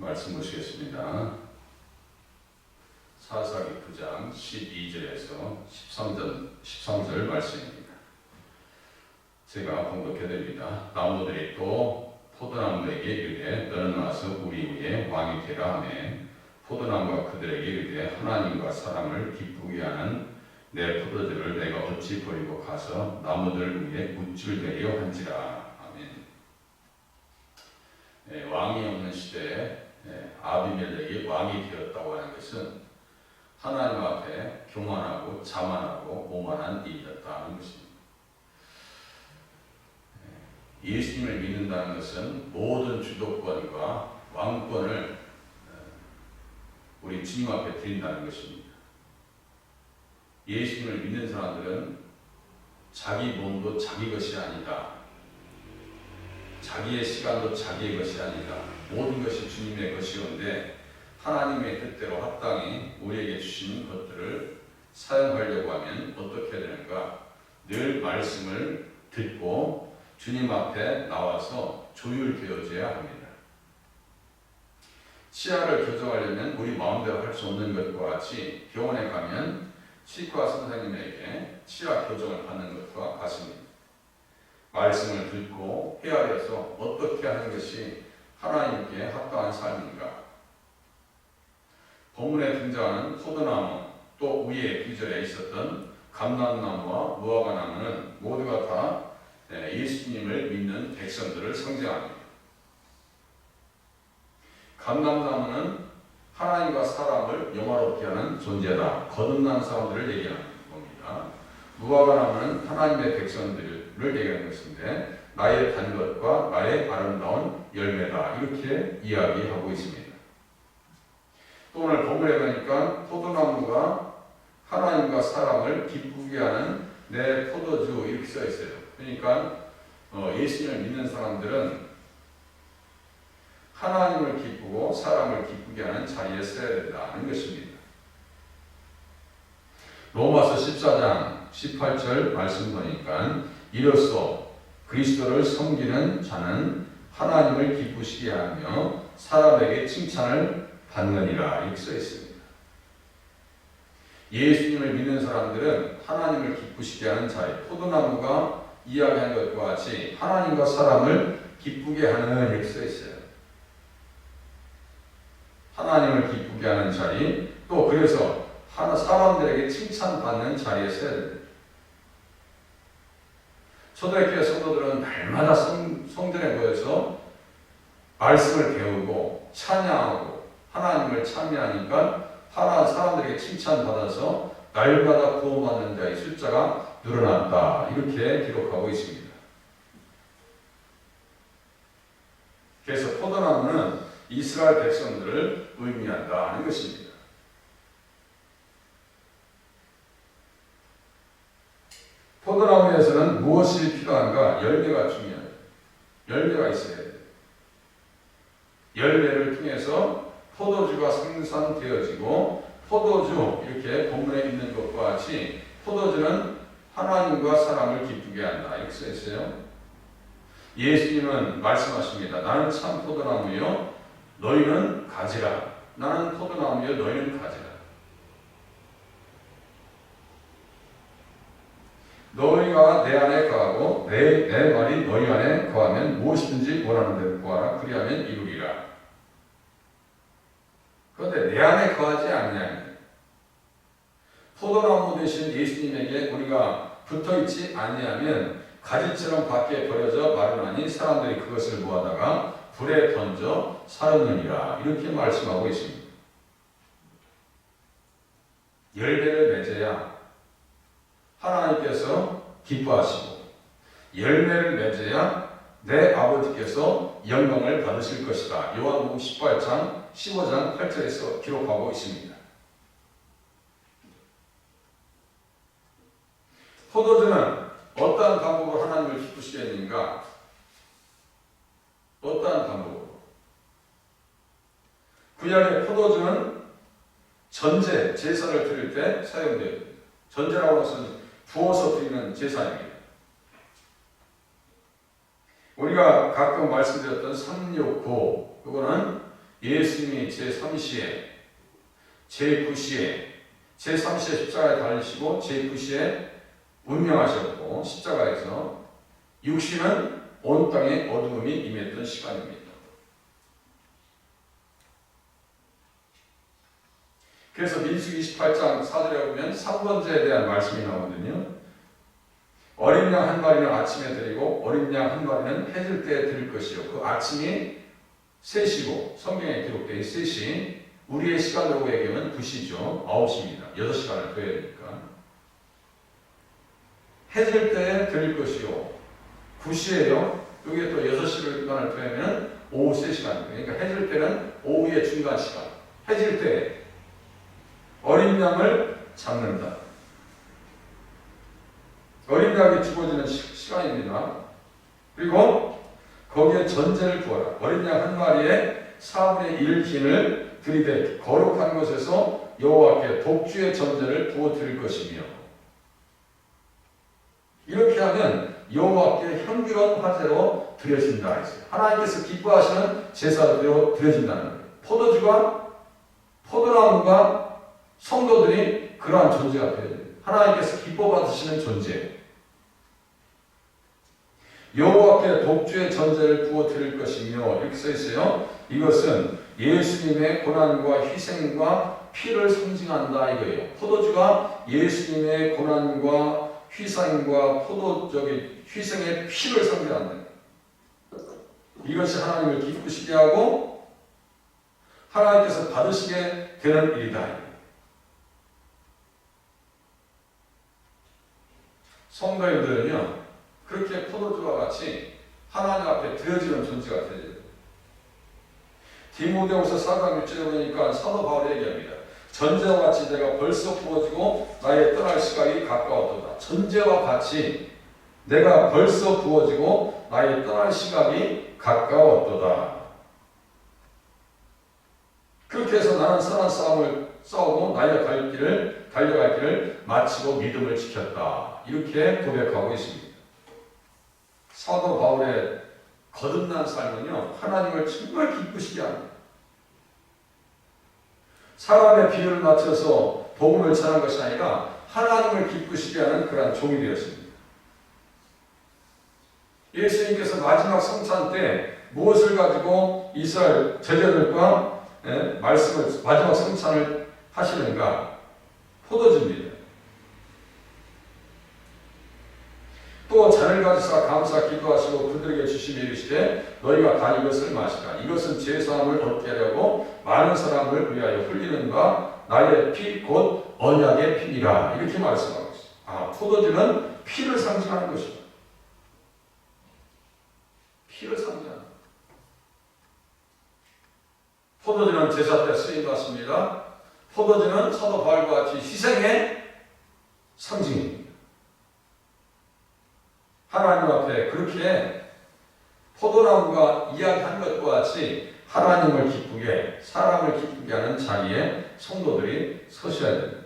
말씀 보시겠습니다. 사사기 9장 12절에서 13절 말씀입니다. 제가 봉독해드립니다. 나무들이 또 포도나무에게 이르되 너는 와서 우리 위에 왕이 되라 하매 포도나무가 그들에게 이르되 하나님과 사람을 기쁘게 하는 내 포도주를 내가 어찌 버리고 가서 나무들 위에 우쭐대려 한지라. 아멘. 왕이 없는 시대에 아비멜렉이 왕이 되었다고 하는 것은 하나님 앞에 교만하고 자만하고 오만한 일이었다는 것입니다. 예수님을 믿는다는 것은 모든 주도권과 왕권을 우리 주님 앞에 드린다는 것입니다. 예수님을 믿는 사람들은 자기 몸도 자기 것이 아니다. 자기의 시간도 자기의 것이 아니다. 모든 것이 주님의 것이온데 하나님의 뜻대로 합당히 우리에게 주신 것들을 사용하려고 하면 어떻게 되는가? 늘 말씀을 듣고 주님 앞에 나와서 조율되어져야 합니다. 치아를 교정하려면 우리 마음대로 할 수 없는 것과 같이 병원에 가면 치과 선생님에게 치아 교정을 받는 것과 같습니다. 말씀을 듣고 헤아려서 어떻게 하는 것이 하나님께 합당한 삶인가? 본문에 등장하는 포도나무 또 위에 구절에 있었던 감람나무와 무화과나무는 모두가 다 예수님을 믿는 백성들을 상징합니다. 감람나무는 하나님과 사람을 영화롭게 하는 존재다. 거듭난 사람들을 얘기하는 겁니다. 무화과나무는 하나님의 백성들을 얘기하는 것인데 나의 단 것과 나의 아름다운 열매다. 이렇게 이야기하고 있습니다. 또 오늘 본문에 보니까 포도나무가 하나님과 사람을 기쁘게 하는 내 포도주 이렇게 써 있어요. 그러니까 예수님을 믿는 사람들은 하나님을 기쁘고 사람을 기쁘게 하는 자리에 서야 된다는 것입니다. 로마서 14장 18절 말씀 보니까 이로써 그리스도를 섬기는 자는 하나님을 기쁘시게 하며 사람에게 칭찬을 받느니라 이렇게 써 있습니다. 예수님을 믿는 사람들은 하나님을 기쁘시게 하는 자리, 포도나무가 이야기한 것과 같이 하나님과 사람을 기쁘게 하는 이렇게 써 있어요. 하나님을 기쁘게 하는 자리, 또 그래서 사람들에게 칭찬받는 자리에 서야 됩니다. 초대교회 성도들은 날마다 성전에 모여서 말씀을 배우고 찬양하고 하나님을 찬미하니까 사람들에게 칭찬받아서 날마다 구원받는 자의 숫자가 늘어났다. 이렇게 기록하고 있습니다. 그래서 포도나무는 이스라엘 백성들을 의미한다는 것입니다. 포도나무에서는 무엇이 필요한가? 열매가 중요해요. 열매가 있어야 돼요. 열매를 통해서 포도주가 생산되어지고 포도주 이렇게 본문에 있는 것과 같이 포도주는 하나님과 사람을 기쁘게 한다. 이렇게 써 있어요. 예수님은 말씀하십니다. 나는 참 포도나무요 너희는 가지라. 나는 포도나무요 너희는 가지라. 너희가 내 안에 거하고 내 말이 너희 안에 거하면 무엇이든지 원하는 대로 구하라. 그리하면 이루리라. 그런데 내 안에 거하지 않냐면 포도나무 대신 예수님에게 우리가 붙어있지 아니하면 가지처럼 밖에 버려져 마르나니 사람들이 그것을 모아다가 불에 던져 사르느니라. 이렇게 말씀하고 있습니다. 열매를 맺어야 하나님께서 기뻐하시고 열매를 맺어야 내 아버지께서 영광을 받으실 것이다. 요한복음 15장 8절에서 기록하고 있습니다. 포도주는 어떠한 방법으로 하나님을 기쁘시게 했는가? 어떠한 방법으로? 구약의 포도주는 전제, 제사를 드릴 때 사용돼요. 전제라고 하는 것은 부어서 드리는 제사입니다. 우리가 가끔 말씀드렸던 369, 이거는 예수님이 제3시에 제9시에 제3시에 십자가에 달리시고 제9시에 운명하셨고 십자가에서 육신은 온 땅에 어두움이 임했던 시간입니다. 그래서 민수기 28장 4절에 보면 3번째에 대한 말씀이 나오거든요. 어린 양 한 마리는 아침에 드리고 어린 양 한 마리는 해질 때에 드릴 것이요. 그 아침이 3시고 성경에 기록되어 3시, 우리의 시간으로 얘기하면 9시죠. 9시입니다. 6시간을 더해야 되니까. 해질 때에 드릴 것이요. 9시에요. 여기에 또 6시간을 더하면 오후 3시간입니다. 그러니까 해질 때는 오후의 중간 시간. 해질 때 어린 양을 잡는다. 어린 양이 죽어지는 시간입니다. 그리고 거기에 전제를 부어라. 어린 양 한 마리에 4분의 1 진을 들이대 거룩한 곳에서 여호와께 독주의 전제를 부어 드릴 것이며, 이렇게 하면 여호와께 향기로운 화제로 드려진다 했어요. 하나님께서 기뻐하시는 제사로 드려진다는 거예요. 포도주가 포도나무가 성도들이 그러한 존재가 되어야 돼요. 하나님께서 기뻐 받으시는 존재. 여호와께 독주의 전제를 부어 드릴 것이며, 이렇게 써 있어요. 이것은 예수님의 고난과 희생과 피를 상징한다 이거예요. 포도주가 예수님의 고난과 희생과 희생의 피를 상징한다. 이것이 하나님을 기쁘시게 하고 하나님께서 받으시게 되는 일이다. 성도님들은요, 그렇게 포도주와 같이 하나님 앞에 드려지는 존재가 되어야 돼요. 디모데후서 4장 6절에 보니까 사도 바울이 얘기합니다. 전제와 같이 내가 벌써 부어지고 나의 떠날 시각이 가까웠도다. 전제와 같이 내가 벌써 부어지고 나의 떠날 시각이 가까웠도다. 그렇게 해서 나는 선한 싸움을 싸우고 나의 달려갈 길을 마치고 믿음을 지켰다. 이렇게 고백하고 있습니다. 사도 바울의 거듭난 삶은요, 하나님을 정말 기쁘시게 합니다. 사람의 비유를 맞춰서 복음을 전한 것이 아니라 하나님을 기쁘시게 하는 그러한 종이 되었습니다. 예수님께서 마지막 성찬 때 무엇을 가지고 이스라엘 제자들과 말씀을 마지막 성찬을 하시는가? 포도주입니다. 또 잔을 가지사 감사 기도하시고 그들에게 주시며 이르시되 너희가 다 이것을 마시라. 이것은 죄사함을 얻게 하려고 많은 사람을 위하여 흘리는 바 나의 피 곧 언약의 피니라. 이렇게 말씀하고 있어요. 포도주는 피를 상징하는 것입니다. 피를 상징하는. 포도주는 제사 때 쓰임받습니다. 포도주는 사도 바울과 같이 희생의 상징입니다. 하나님 앞에 그렇게 포도나무가 이야기한 것과 같이 하나님을 기쁘게, 사람을 기쁘게 하는 자리에 성도들이 서셔야 됩니다.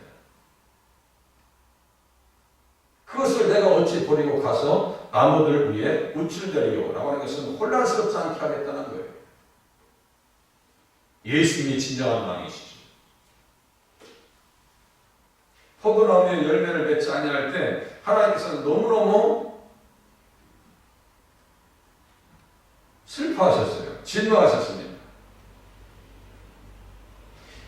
그것을 내가 어찌 버리고 가서 나무들 위에 우쭐대리요 라고 하는 것은 혼란스럽지 않게 하겠다는 거예요. 예수님이 진정한 왕이시죠. 포도나무의 열매를 맺지 아니할 때 하나님께서는 너무너무 슬퍼하셨어요. 진노하셨습니다.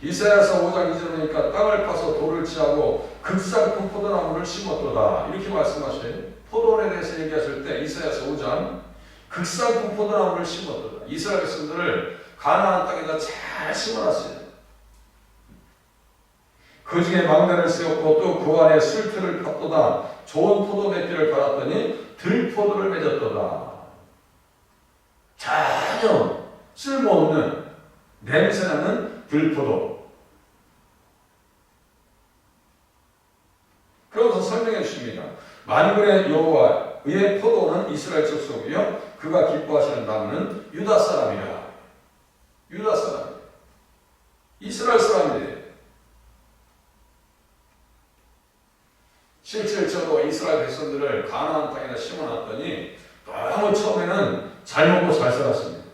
이사야서 5장 2절에 보니까 땅을 파서 돌을 치하고 극상품 포도나무를 심었도다. 이렇게 말씀하셔요. 포도원에 대해서 얘기하실 때 이사야서 5장 극상품 포도나무를 심었도다. 이스라엘 백성들을 가나안 땅에다 잘 심어놨어요. 그 중에 망대를 세웠고 또 그 안에 술틀을 팠도다. 좋은 포도 맺기를 바랐더니 들포도를 맺었도다. 전혀 쓸모없는 냄새나는 들포도. 그러면서 설명해 주십니다. 만군의 여호와의 포도는 이스라엘 족속이요 그가 기뻐하시는 나무는 유다 사람이라. 유다 사람, 이스라엘 사람이래요. 실제 저도 이스라엘 백성들을 가나안 땅에다 심어놨더니 너무 처음에는 잘 먹고 잘 살았습니다.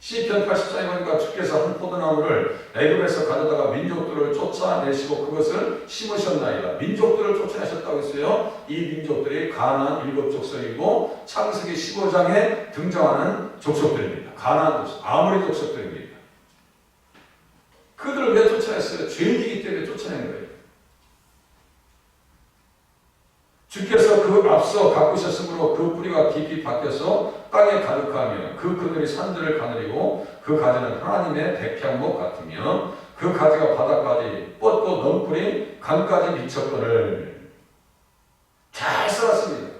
시편 80장에 보니까 주께서 한 포도나무를 애굽에서 가져다가 민족들을 쫓아내시고 그것을 심으셨나이다. 민족들을 쫓아내셨다고 했어요. 이 민족들이 가나안 7족속이고 창세기 15장에 등장하는 족속들입니다. 가나안 족속, 아모리 족속들입니다. 그들을 왜 쫓아냈어요? 죄인이기 때문에 쫓아낸 거예요. 주께서 그 앞서 가꾸셨으므로 그 뿌리가 깊이 박혀서 땅에 가득하며 그들이 산들을 가느리고 그 가지는 하나님의 백향목 같으며 그 가지가 바닥까지 뻗고 넝쿨이 강까지 미쳤거늘. 잘 살았습니다.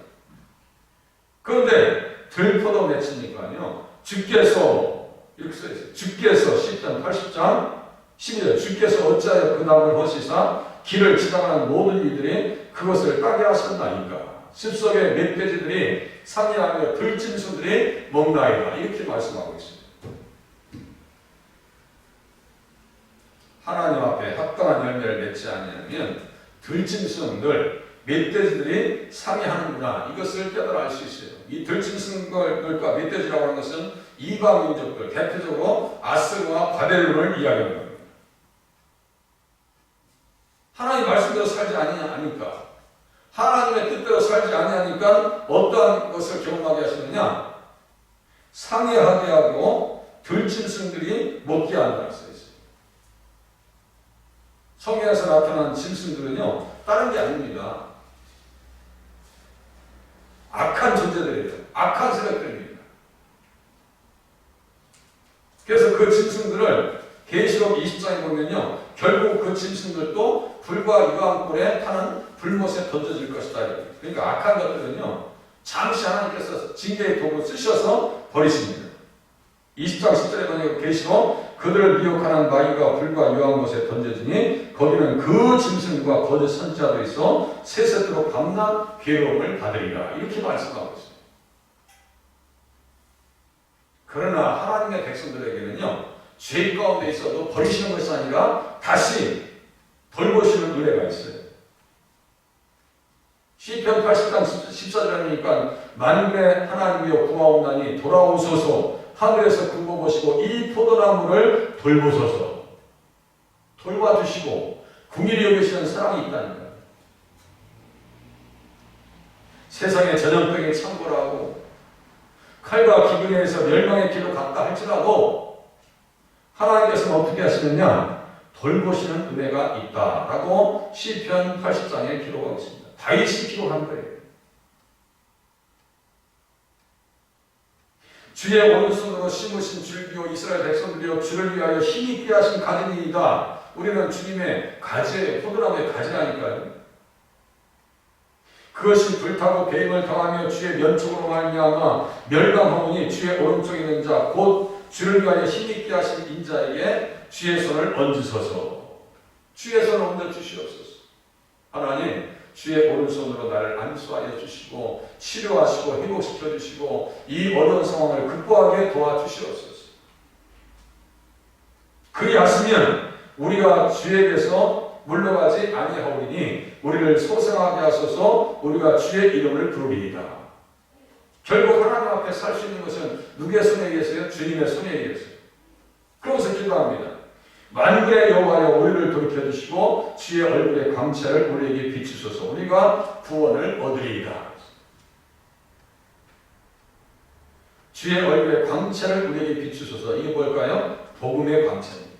그런데 들포도 맺히니까요. 주께서 이렇게 써있어요. 주께서 시편 80장 12절 주께서 어찌하여 그 나무를 허시사 길을 지나가는 모든 이들이 그것을 따게 하셨나이까. 습속의 멧돼지들이 상이하며 들짐승들이 먹나이다. 이렇게 말씀하고 있습니다. 하나님 앞에 합당한 열매를 맺지 아니하면 들짐승들, 멧돼지들이 상이하는구나. 이것을 깨달아 알 수 있어요. 이 들짐승들과 멧돼지라고 하는 것은 이방 민족들, 대표적으로 아스르와 바벨론을 이야기하는 겁니다. 하나님 말씀대로 살지 아니니까, 하나님의 뜻대로 살지 아니하니까 어떠한 것을 경험하게 하시느냐? 상해하게 하고 들짐승들이 먹게 한다고 써있어요. 성경에서 나타난 짐승들은요, 다른 게 아닙니다. 악한 존재들이에요. 악한 세력들입니다. 그래서 그 짐승들을 계시록 20장에 보면요, 결국 그 짐승들도 불과 유황불에 타는 불못에 던져질 것이다. 그러니까 악한 것들은요, 잠시 하나님께서 징계의 도구를 쓰셔서 버리십니다. 20장 10절에 보니까 계시록 그들을 미혹하는 마귀가 불과 유황못에 던져지니 거기는 그 짐승과 거짓 선지자도 있어 세세토록 밤낮 괴로움을 받으리라. 이렇게 말씀하고 있습니다. 그러나 하나님의 백성들에게는요, 죄 가운데 있어도 버리시는 것이 아니라 다시 돌보시는 은혜가 있어요. 시편 80장 14절에 보니까 만군의 하나님이여 구하옵나니 돌아오소서 하늘에서 굴러보시고 이 포도나무를 돌보소서. 돌봐주시고 긍휼히 여기시는 사랑이 있다는 거예요. 세상의 전염병에 창궐하고 칼과 기근에 의해서 멸망의 길로 갔다 할지라도 하나님께서는 어떻게 하시느냐? 돌보시는 은혜가 있다라고 시편 80장에 기록하고 있습니다. 다윗이 기록한 거예요. 주의 오른손으로 심으신 줄기요 이스라엘 백성들이여 주를 위하여 힘있게 하신 가지니이다. 우리는 주님의 가지예요. 포도나무의 가지라니까요. 그것이 불타고 배임을 당하며 주의 면촉으로 말미암아 멸망하오니 주의 오른쪽에 있는 자 곧 주를 위하여 힘있게 하신 인자에게 주의 손을 얹으소서. 주의 손을 얹어 주시옵소서. 하나님, 주의 오른손으로 나를 안수하여 주시고 치료하시고 회복시켜 주시고 이 어려운 상황을 극복하게 도와주시옵소서. 그리하시면 우리가 주에게서 물러가지 아니하오리니 우리를 소생하게 하소서. 우리가 주의 이름을 부르리이다. 결국 하나님 앞에 살 수 있는 것은 누구의 손에 계세요? 주님의 손에 계세요. 그러면서 기도합니다. 만군의 여호와여 우리를 돌이켜주시고 주의 얼굴의 광채를 우리에게 비추소서. 우리가 구원을 얻으리이다. 주의 얼굴의 광채를 우리에게 비추소서. 이게 뭘까요? 복음의 광채입니다.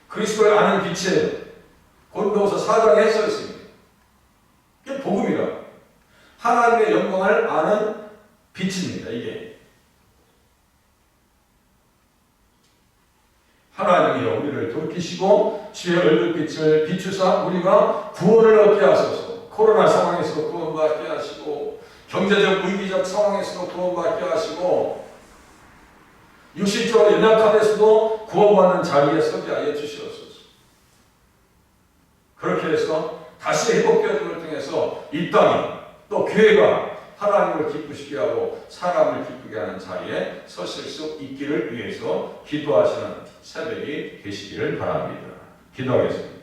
그리스도를 아는 빛이에요. 고린도후서 4장에 써 있습니다. 이게 복음이라. 하나님의 영광을 아는 빛입니다. 이게. 하나님이여 우리를 돌이키시고 주의 얼굴빛을 비추사 우리가 구원을 얻게 하소서. 코로나 상황에서도 구원받게 하시고 경제적 위기적 상황에서도 구원받게 하시고 육신적으로 연약함에서도 구원받는 자리에 서게 하여 주시옵소서. 그렇게 해서 다시 회복되어짐을 통해서 이 땅이 또 교회가 하나님을 기쁘시게 하고 사람을 기쁘게 하는 자리에 서실 수 있기를 위해서 기도하시는 새벽이 되시기를 바랍니다. 기도하겠습니다.